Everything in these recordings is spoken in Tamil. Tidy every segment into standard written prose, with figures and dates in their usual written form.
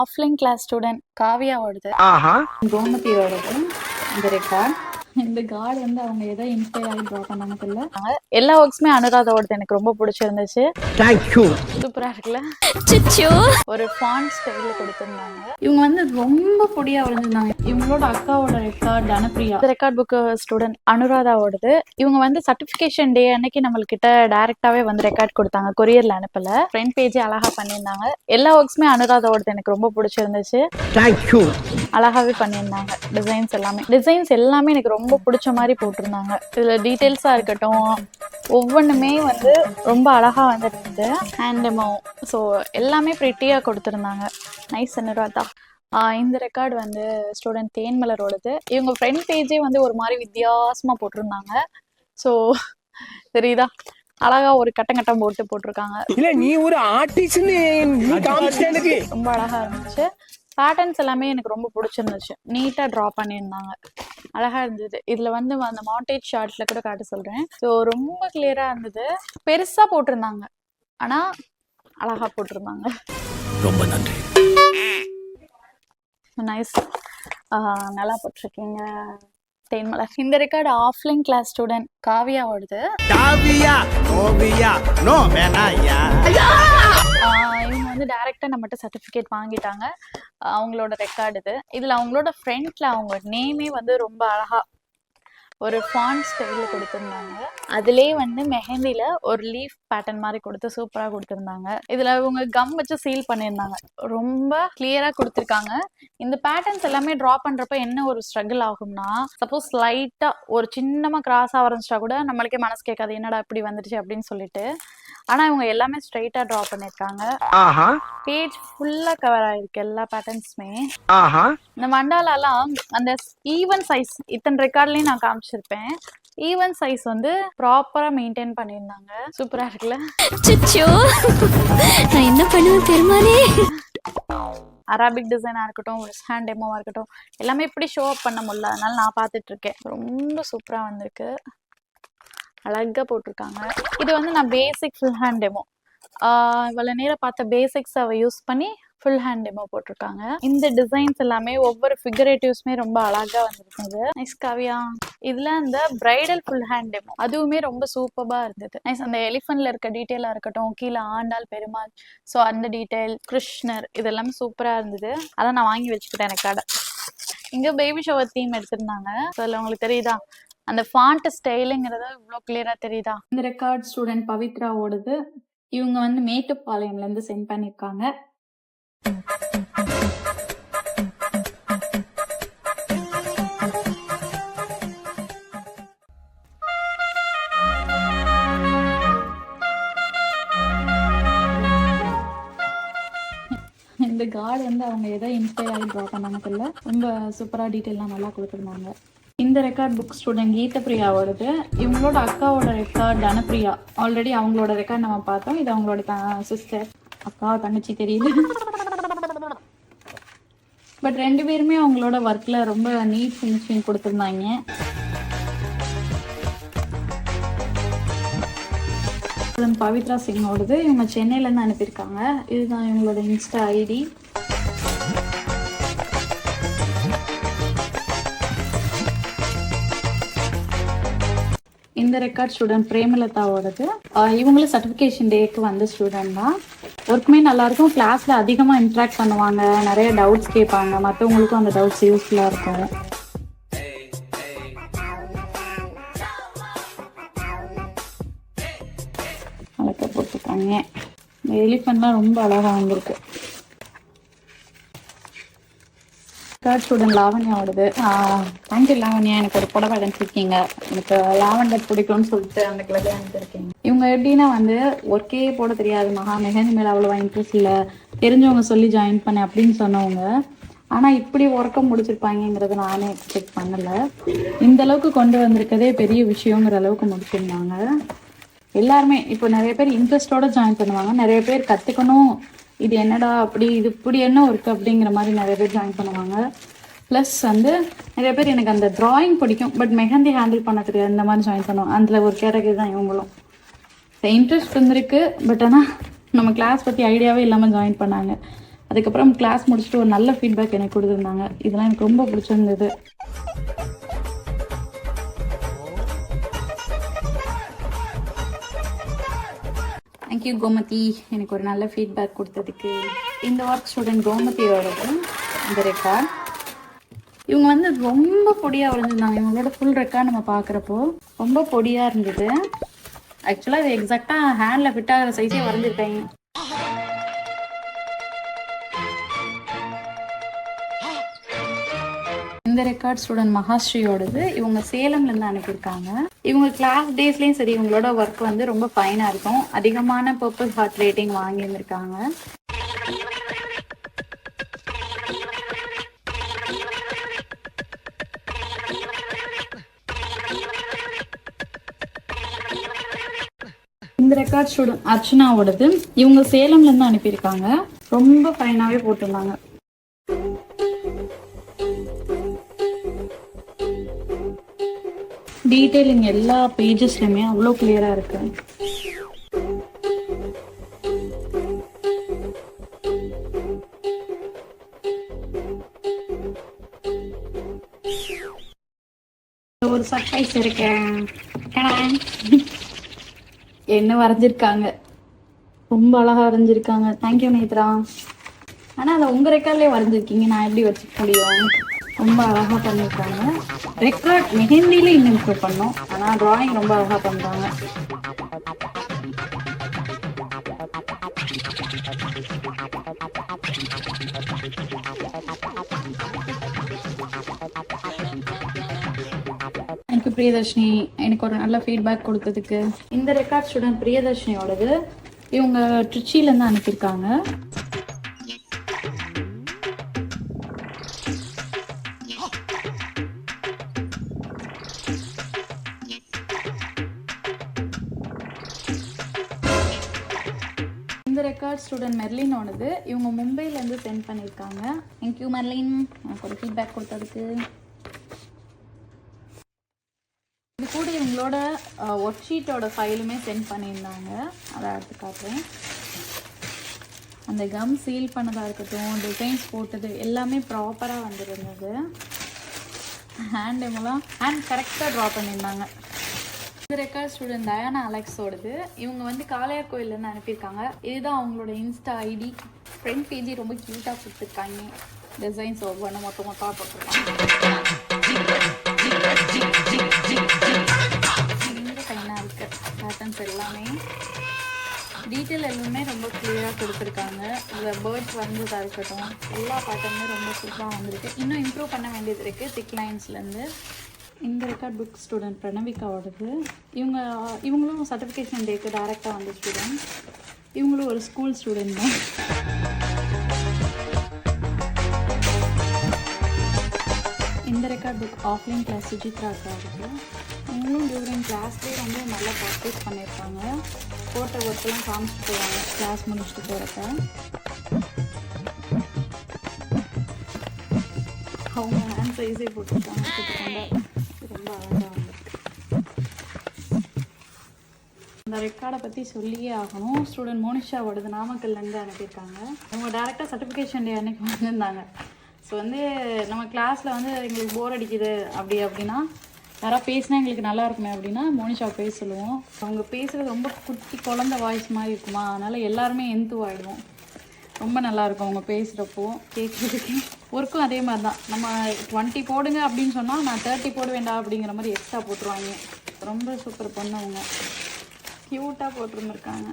ஆஃப்லைன் கிளாஸ் ஸ்டூடெண்ட் காவியாவோடது, கோமதியோடது. இந்த ரெக்கார்ட் இந்த கார்டு வந்து அவங்க ஏதோ இன்ஸ்பயர் ஆகி ட்ரா பண்ணாங்க தெரியல. எல்லா ஒர்க்ஸுமே அனுராதாவோடது எனக்கு ரொம்ப பிடிச்சிருந்துச்சு. சூப்பரா இருக்குல்ல. ஒரு ஃபாண்ட் ஸ்டைல்ல கொடுத்திருந்தாங்க. இவங்க வந்து ரொம்ப பொடியா வரைஞ்சிருந்தாங்க. இவங்களோட அக்காவோட ரெக்கார்ட் தனப்பிரியா. இந்த ரெக்கார்ட் புக் ஸ்டூடெண்ட் அனுராதாவோடது. இவங்க வந்து சர்டிபிகேஷன் டே அன்னைக்கு நம்மள்கிட்ட டைரக்டாவே வந்து ரெக்கார்ட் கொடுத்தாங்க, கொரியர்ல அனுப்பல. ஃப்ரண்ட் பேஜே அழகா பண்ணியிருந்தாங்க. எல்லா ஒர்க்ஸுமே அனுராதாவோடது எனக்கு ரொம்ப பிடிச்சிருந்துச்சு. அழகாவே பண்ணியிருந்தாங்க. டிசைன்ஸ் எல்லாமே எனக்கு ரொம்ப பிடிச்ச மாதிரி போட்டிருந்தாங்க. இதுல டீட்டெயில்ஸா இருக்கட்டும், ஒவ்வொன்றுமே வந்து ரொம்ப அழகா வந்துருந்தது. ஹேண்ட் டெமோ, ஸோ எல்லாமே ப்ரிட்டியா கொடுத்துருந்தாங்க. நைஸ் அனுராதா. இந்த ரெக்கார்டு வந்து ஸ்டூடெண்ட் தேன்மலரோடது. இவங்க ஃப்ரண்ட் பேஜே வந்து ஒரு மாதிரி வித்தியாசமா போட்டிருந்தாங்க. ஸோ தெரியுதா, அழகா ஒரு கட்டம் போட்டு போட்டிருக்காங்க. ரொம்ப அழகா இருந்துச்சு. பேட்டர்ன்ஸ் எல்லாமே எனக்கு ரொம்ப பிடிச்சிருந்துச்சு. நீட்டா ட்ரா பண்ணியிருந்தாங்க, அழகா இருந்தது. இதுல வந்து அந்த மாண்டேஜ் ஷார்ட்ஸ்ல கூட காட்ட சொல்றேன். ஸோ ரொம்ப கிளியரா இருந்தது. பெருசா போட்டிருந்தாங்க, ஆனா அழகா போட்டிருந்தாங்க. ரொம்ப நன்றி. நைஸ். நல்லா போட்டிருக்கீங்க தேன்மலர். இந்த ரெக்கார்டு ஆஃப்லைன் கிளாஸ் ஸ்டூடெண்ட் காவியாவோடது. இவங்க வந்து டைரக்டா நம்மகிட்ட சர்டிபிகேட் வாங்கிட்டாங்க. அவங்களோட ரெக்கார்டு இது. இதுல அவங்களோட ஃப்ரண்ட்ல அவங்க நேமே வந்து ரொம்ப அழகா ஒரு ஃபாண்ட் ஸ்டைல்ல கொடுத்திருந்தாங்க. அதுலயே வந்து மெஹந்தில ஒரு லீஃப் பேட்டர்ன் மாதிரி கொடுத்து சூப்பரா கொடுத்திருந்தாங்க. இதுல இவங்க கம் வச்சு சீல் பண்ணியிருந்தாங்க. ரொம்ப கிளியரா கொடுத்திருக்காங்க. இந்த பேட்டர்ன்ஸ் எல்லாமே டிரா பண்றப்ப என்ன ஒரு ஸ்ட்ரகிள் ஆகும்னா, சப்போஸ் லைட்டா ஒரு சின்னமா கிராஸா வரைஞ்சிட்டா கூட நம்மளுக்கே மனசு கேட்காது, என்னடா இப்படி வந்துருச்சு அப்படின்னு சொல்லிட்டு. ஆனா இவங்க எல்லாமே ஸ்ட்ரைட்டா டிரா பண்ணிருக்காங்க. பேஜ் ஃபுல்லா கவர் ஆயிருக்கு எல்லா பேட்டர்ன்ஸுமே. இந்த மண்டாலாலாம் அந்த ஈவன் சைஸ் இத்தனை ரெக்கார்ட்லயும் நான் காமிச்சிருப்பேன். ஈவன் சைஸ் வந்து ப்ராப்பரா மெயின்டைன் பண்ணியிருந்தாங்க. சூப்பரா இருக்குல்ல. நான் என்ன பண்ணுவேன் பெருமானே. அரபிக் டிசைனா இருக்கட்டும், ஹேண்ட் டெமோவா இருக்கட்டும், எல்லாமே இப்படி ஷோ அப் பண்ண முடியல, அதனால நான் பார்த்துட்டு இருக்கேன். ரொம்ப சூப்பரா வந்திருக்கு, அழகா போட்டிருக்காங்க. இது வந்து நான் பேசிக் ஃபுல் ஹேண்ட் டெமோ, இவ்வளவு நேரம் பார்த்த பேசிக்ஸ் அவ யூஸ் பண்ணி ஃபுல் ஹேண்ட் டெமோ போட்டிருக்காங்க. இந்த டிசைன்ஸ் எல்லாமே ஒவ்வொரு ஃபிகரேட்டிவ்ஸ்மே ரொம்ப அழகா வந்திருக்குது. நைஸ் காவியா. இதுல இந்த பிரைடல் ஃபுல் ஹேண்ட் டெமோ அதுவுமே ரொம்ப சூப்பரா இருந்தது. நைஸ். அந்த எலிஃபென்ட்ல இருக்க டீட்டெயிலா இருக்கட்டும், கீழே ஆண்டாள் பெருமாள், ஸோ அந்த டீட்டெயில், கிருஷ்ணர், இது எல்லாமே சூப்பரா இருந்தது. அதான் நான் வாங்கி வச்சுக்கிட்டேன் ரெக்கார்டை. இங்க பேபி ஷவர் தீம் எடுத்திருந்தாங்க. ஸோ அதில் உங்களுக்கு தெரியுதா அந்த ஃபாண்ட் ஸ்டைலுங்கிறது இவ்வளோ கிளியரா தெரியுதா. இந்த ரெக்கார்ட் ஸ்டூடெண்ட் பவித்ராவோடது. இவங்க வந்து மேட்டுப்பாளையம்ல இருந்து சென்ட் பண்ணிருக்காங்க. இந்த கார்டு வந்து அவங்க ஏதோ இன்ஸ்பயர் ஆகி ட்ரா பண்ணாங்க தெரியல. ரொம்ப சூப்பரா டீட்டெயிலாம் நல்லா கொடுத்துருந்தாங்க. இந்த ரெக்கார்ட் புக் ஸ்டூடெண்ட் கீதப்பிரியாவோடது. இவங்களோட அக்காவோட ரெக்கார்ட் தனப்பிரியா. ஆல்ரெடி அவங்களோட ரெக்கார்ட் நம்ம பார்த்தோம். இது அவங்களோட சிஸ்டர், அக்கா தங்கச்சி தெரியல. பட் ரெண்டு பேருமே அவங்களோட ஒர்க்ல ரொம்ப நீட் ஃபினிஷிங் கொடுத்துருந்தாங்க. பவித்ரா சிங்கோடது. இவங்க சென்னையில இருந்து அனுப்பியிருக்காங்க. இதுதான் இவங்களோட இன்ஸ்டா ஐடி. இந்த ரெக்கார்ட் ஸ்டூடெண்ட் பிரேமலதாவோடது. இவங்களும் சர்டிஃபிகேஷன் டேக்கு வந்த ஸ்டூடெண்ட் தான். ஒர்க்குமே நல்லா இருக்கும். கிளாஸ்ல அதிகமா இன்ட்ராக்ட் பண்ணுவாங்க, நிறைய டவுட்ஸ் கேட்பாங்க, மற்றவங்களுக்கும் அந்த டவுட்ஸ் யூஸ்ஃபுல்லா இருக்கும். அழகா போட்டிருக்காங்க. இந்த எலிஃபென்ட்லாம் ரொம்ப அழகா வந்திருக்கு. தேர்ட் ஸ்டூடெண்ட் லாவண்யாவோடது. தேங்க்யூ லாவண்யா, எனக்கு ஒரு புடவை அனுப்பிச்சிருக்கீங்க. எனக்கு லாவண்டர் பிடிக்கும்னு சொல்லிட்டு அந்த கிளப்ல அனுப்பிச்சிருக்கீங்க. இவங்க எப்படின்னா வந்து ஒர்க்கே போட தெரியாது, மகா மெஹந்தி மேலே அவ்வளோவா இன்ட்ரெஸ்ட் இல்லை, தெரிஞ்சவங்க சொல்லி ஜாயின் பண்ணேன் அப்படின்னு சொன்னவங்க. ஆனால் இப்படி ஒர்க்கை முடிச்சிருப்பாங்கிறத நானே எக்ஸ்பெக்ட் பண்ணலை. இந்த அளவுக்கு கொண்டு வந்திருக்கதே பெரிய விஷயங்கிற அளவுக்கு முடிச்சிருந்தாங்க. எல்லாருமே இப்போ நிறைய பேர் இன்ட்ரெஸ்டோட ஜாயின் பண்ணுவாங்க, நிறைய பேர் கற்றுக்கணும், இது என்னடா அப்படி இது இப்படி என்ன ஒர்க் அப்படிங்கிற மாதிரி நிறைய பேர் ஜாயின் பண்ணுவாங்க. ப்ளஸ் வந்து நிறைய பேர் எனக்கு அந்த ட்ராயிங் பிடிக்கும் பட் மெஹந்தி ஹேண்டில் பண்ண தெரியாது, இந்த மாதிரி ஜாயின் பண்ணுவோம். அதில் ஒரு கேட்டகரி தான் இவங்களும். இன்ட்ரெஸ்ட் இருந்திருக்கு, பட் ஆனால் நம்ம கிளாஸ் பற்றி ஐடியாவே இல்லாமல் ஜாயின் பண்ணாங்க. அதுக்கப்புறம் கிளாஸ் முடிச்சுட்டு ஒரு நல்ல ஃபீட்பேக் எனக்கு கொடுத்துருந்தாங்க. இதெல்லாம் எனக்கு ரொம்ப பிடிச்சிருந்தது. தேங்க்யூ கோமதி, எனக்கு ஒரு நல்ல ஃபீட்பேக் கொடுத்ததுக்கு. இந்த ஒர்க் ஸ்டூடெண்ட் கோமதியோடது இந்த ரெக்கார்ட். இவங்க வந்து ரொம்ப பொடியாக வரைஞ்சிருந்தாங்க. இவங்களோட ஃபுல் ரெக்கார்ட் நம்ம பார்க்குறப்போ ரொம்ப பொடியாக இருந்தது. ஆக்சுவலாக இது எக்ஸாக்டாக ஹேண்டில் ஃபிட் ஆகிற சைஸே வரைஞ்சிருக்காங்க. இந்த ரெக்கார்ட் ஸ்டூடெண்ட் மகாஸ்ரீயோடது. இவங்க சேலம்லேருந்து அனுப்பியிருக்காங்க. இவங்க கிளாஸ் டேஸ்லேயும் சரி இவங்களோட ஒர்க் வந்து ரொம்ப ஃபைனாக இருக்கும். அதிகமான பர்பிள் ஹார்ட் ரேட்டிங் வாங்கியிருந்திருக்காங்க. இந்த ரெக்கார்ட் ஸ்டூடெண்ட் அர்ச்சனாவோடது. இவங்க சேலம்லேருந்து அனுப்பியிருக்காங்க. ரொம்ப ஃபைனாகவே போட்டிருந்தாங்க. டீட்டெயிலிங் எல்லா பேஜஸ்லையுமே அவ்வளோ கிளியராக இருக்கு. ஒரு சர்ப்ரைஸ் இருக்கேன். என்ன வரைஞ்சிருக்காங்க, ரொம்ப அழகா வரைஞ்சிருக்காங்க. தேங்க்யூ நேத்ரா. ஆனால் அதை உங்கள் ரெக்கார்ட்லேயே வரைஞ்சிருக்கீங்க, நான் எப்படி வச்சுக்க முடியும்? ரொம்ப அழகாக பண்ணியிருக்காங்க. ரெக்கார்ட் மெஹந்தியில இன்னும் இம்ப்ரூவ் பண்ணோம், ஆனால் ட்ராயிங் ரொம்ப அழகாக பண்ணுறாங்க. எனக்கு பிரியதர்ஷினி எனக்கு ஒரு நல்ல ஃபீட்பேக் கொடுத்ததுக்கு. இந்த ரெக்கார்ட் ஸ்டூடெண்ட் பிரியதர்ஷினியோடது. இவங்க ட்ரிச்சியிலேருந்து அனுப்பியிருக்காங்க. இந்த ரெக்கார்ட் ஸ்டூடெண்ட் மெர்லினோடது. இவங்க மும்பையிலேருந்து சென்ட் பண்ணியிருக்காங்க. தேங்க்யூ மெர்லின், எனக்கு ஒரு ஃபீட்பேக் கொடுத்ததுக்கு. இது கூட இவங்களோட ஒர்க் ஷீட்டோட ஃபைலுமே சென்ட் பண்ணியிருந்தாங்க. அதை எடுத்து காட்டுறேன். அந்த கம் சீல் பண்ணதாக இருக்கட்டும், டிசைன்ஸ் போட்டது எல்லாமே ப்ராப்பராக வந்துருந்தது. ஹேண்ட் கரெக்டாக ட்ரா பண்ணியிருந்தாங்க. இந்த ரெக்கார்ட் ஸ்டூடெண்ட் டயானா அலெக்ஸோடது. இவங்க வந்து காளையார் கோயிலேருந்து அனுப்பியிருக்காங்க. இதுதான் அவங்களோட இன்ஸ்டா ஐடி. ஃப்ரெண்ட் பேஜி ரொம்ப க்யூட்டாக கொடுத்துருக்காங்க. டிசைன்ஸ் ஒவ்வொன்றும் மொத்தமாக போட்டிருக்காங்க. ரொம்ப ஃபைனாக இருக்குது பேட்டர்ன்ஸ் எல்லாமே. டீட்டெயில் எல்லாமே ரொம்ப கிளியராக கொடுத்துருக்காங்க. இதில் பேர்ட்ஸ் வந்ததாக இருக்கட்டும், எல்லா பேட்டர்னுமே ரொம்ப சூப்பராக வந்திருக்கு. இன்னும் இம்ப்ரூவ் பண்ண வேண்டியது இருக்குது திக் லைன்ஸ்லேருந்து. இந்த ரெக்கார்ட் புக் ஸ்டூடெண்ட் பிரணவிகாவோடது. இவங்களும் சர்டிஃபிகேஷன் டேக்கு டைரெக்டாக வந்த ஸ்டூடெண்ட். இவங்களும் ஒரு ஸ்கூல் ஸ்டூடெண்ட் தான். இந்த ரெக்கார்ட் புக் ஆஃப்லைன் கிளாஸ் சுஜித்ராக்கா இருக்குது. இவங்களும் டியூரிங் கிளாஸ்லேயே வந்து நல்லா ப்ராக்டிஸ் பண்ணியிருக்காங்க. போட்ட ஒர்க்கெல்லாம் காமிச்சிட்டு போவாங்க கிளாஸ் முடிச்சுட்டு போகிறப்ப. அவங்க ஹேண்ட் சைஸே போட்டுருக்காங்க. ரொம்ப அழகாக வந்திருக்கு. இந்த ரெக்கார்டை பற்றி சொல்லியே ஆகணும். ஸ்டூடெண்ட் மோனிஷாவோடது நாமக்கல்லேருந்து அனுப்பியிருக்காங்க. அவங்க டேரெக்டாக சர்டிஃபிகேஷன் டே அன்றைக்கி வந்திருந்தாங்க. ஸோ வந்து நம்ம கிளாஸில் வந்து எங்களுக்கு போர் அடிக்குது அப்படின்னா யாராவது பேசினா எங்களுக்கு நல்லா இருக்குமே அப்படின்னா மோனிஷா பேச சொல்லுவோம். அவங்க பேசுகிறது ரொம்ப குட்டி குழந்த வாய்ஸ் மாதிரி இருக்குமா, அதனால் எல்லாருமே எந்துவாயிடுவோம். ரொம்ப நல்லாயிருக்கும் அவங்க பேசுகிறப்போ கேட்குறதுக்கு. ஒர்க்கும் அதே மாதிரி தான். நம்ம 20 போடுங்க அப்படின்னு சொன்னால் நான் 30 போட வேண்டாம் அப்படிங்கிற மாதிரி எக்ஸ்ட்ரா போட்டுருவாங்க. ரொம்ப சூப்பர் பண்ணவங்க, க்யூட்டாக போட்டிருந்துருக்காங்க.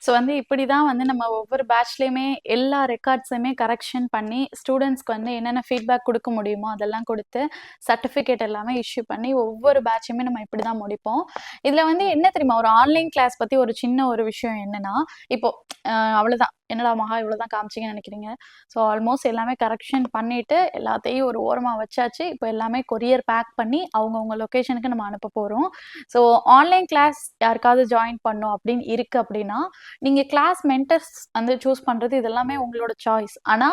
ஸோ வந்து இப்படி தான் வந்து நம்ம ஒவ்வொரு பேட்ச்லேயுமே எல்லா ரெக்கார்ட்ஸையுமே கரெக்ஷன் பண்ணி ஸ்டூடெண்ட்ஸ்க்கு வந்து என்னென்ன ஃபீட்பேக் கொடுக்க முடியுமோ அதெல்லாம் கொடுத்து சர்டிஃபிகேட் எல்லாமே இஷ்யூ பண்ணி ஒவ்வொரு பேட்சுமே நம்ம இப்படி தான் முடிப்போம். இதில் வந்து என்ன தெரியுமா, ஒரு ஆன்லைன் கிளாஸ் பற்றி ஒரு சின்ன ஒரு விஷயம் என்னென்னா, இப்போது அவ்வளோதான், என்னடா மகா இவ்வளோதான் காமிச்சிங்கன்னு நினைக்கிறீங்க. ஸோ ஆல்மோஸ்ட் எல்லாமே கரெக்ஷன் பண்ணிவிட்டு எல்லாத்தையும் ஒரு ஓரமாக வச்சாச்சு. இப்போ எல்லாமே கொரியர் பேக் பண்ணி அவங்கவுங்க லொக்கேஷனுக்கு நம்ம அனுப்ப போகிறோம். ஸோ ஆன்லைன் கிளாஸ் யாருக்காவது ஜாயின் பண்ணோம் அப்படின்னு இருக்குது அப்படின்னா நீங்க கிளாஸ் மென்டர்ஸ் வந்து சூஸ் பண்றது இதெல்லாமே உங்களோட சாய்ஸ். ஆனா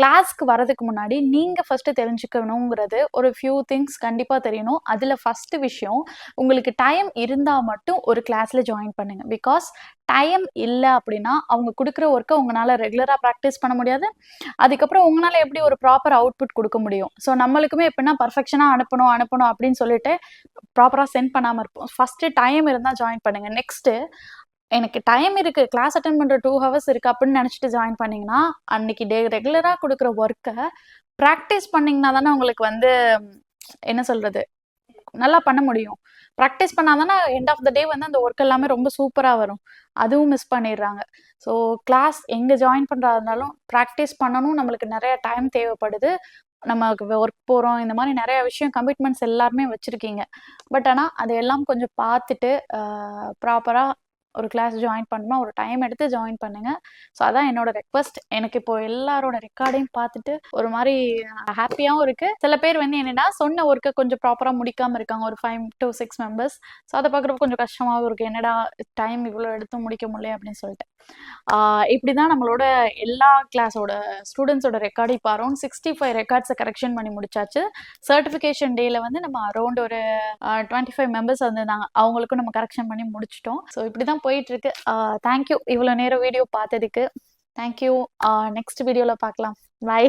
கிளாஸ்க்கு வரதுக்கு முன்னாடி நீங்க ஃபர்ஸ்ட் தெரிஞ்சுக்கணுங்கிறது ஒரு ஃபியூ திங்ஸ் கண்டிப்பா தெரியணும். அதுல ஃபர்ஸ்ட் விஷயம், உங்களுக்கு டைம் இருந்தா மட்டும் ஒரு கிளாஸ்ல ஜாயின் பண்ணுங்க. பிகாஸ் டைம் இல்ல அப்படின்னா அவங்க குடுக்குற ஒர்க்க உங்களால ரெகுலரா பிராக்டிஸ் பண்ண முடியாது. அதுக்கப்புறம் உங்களால எப்படி ஒரு ப்ராப்பர் அவுட்புட் கொடுக்க முடியும்? ஸோ நம்மளுக்குமே எப்படின்னா பர்ஃபெக்ஷனா அனுப்பணும் அனுப்பணும் அப்படின்னு சொல்லிட்டு ப்ராப்பரா சென்ட் பண்ணாம இருப்போம். ஃபர்ஸ்ட் டைம் இருந்தா ஜாயின் பண்ணுங்க. நெக்ஸ்ட், எனக்கு டைம் இருக்கு, கிளாஸ் அட்டெண்ட் பண்ற 2 ஹவர்ஸ் இருக்கு அப்படின்னு நினைச்சிட்டு ஜாயின் பண்ணீங்கன்னா, அன்னைக்கு ரெகுலரா குடுக்குற ஒர்க்க பிராக்டிஸ் பண்ணீங்கன்னா தானே உங்களுக்கு வந்து என்ன சொல்றது, நல்லா பண்ண முடியும். பிராக்டிஸ் பண்ணா தானே எண்ட் ஆஃப் த டே வந்து அந்த ஒர்க் எல்லாமே ரொம்ப சூப்பரா வரும். அதுவும் மிஸ் பண்ணிடுறாங்க. ஸோ கிளாஸ் எங்க ஜாயின் பண்றதா இருந்தாலும் பிராக்டிஸ் பண்ணணும். நம்மளுக்கு நெறைய டைம் தேவைப்படுது. நமக்கு ஒர்க் போறோம். இந்த மாரி நெறைய விஷயம் கமிட்மெண்ட்ஸ் எல்லாருமே வச்சிருக்கீங்க. பட் ஆனா அதையெல்லாம் கொஞ்சம் பார்த்துட்டு ப்ராப்பரா ஒரு கிளாஸ் ஜாயின் பண்ணணுமா, ஒரு டைம் எடுத்து ஜாயின் பண்ணுங்க. ஸோ அதான் என்னோட ரெக்வெஸ்ட். எனக்கு இப்போ எல்லாரோட ரெக்கார்டையும் பார்த்துட்டு ஒரு மாரி ஹாப்பியாவும் இருக்கு. சில பேர் வந்து என்னன்னா, சொன்ன ஒர்க்க கொஞ்சம் ப்ராப்பரா முடிக்காம இருக்காங்க. ஒரு 5 to 6 மெம்பர்ஸ். ஸோ அத பார்க்குறப்போ கொஞ்சம் கஷ்டமாவும் இருக்கு. என்னடா டைம் இவ்ளோ எடுத்தும் முடிக்க முடியலையே அப்படின்னு சொல்லிட்டு. இப்படிதான் நம்மளோட எல்லா கிளாஸோட ஸ்டூடெண்ட்ஸோட ரெக்கார்டு இப்போ அரௌண்ட் 65 ரெக்கார்ட்ஸை கரெக்ஷன் பண்ணி முடிச்சாச்சு. சர்டிஃபிகேஷன் டேல வந்து நம்ம அரௌண்ட் ஒரு 25 மெம்பர்ஸ் வந்திருந்தாங்க. அவங்களுக்கும் நம்ம கரெக்ஷன் பண்ணி முடிச்சிட்டோம். ஸோ இப்படிதான் போயிட்டு இருக்கு. தேங்க்யூ இவ்வளோ நேரம் வீடியோ பார்த்ததுக்கு. தேங்க்யூ. நெக்ஸ்ட் வீடியோல பார்க்கலாம். பை.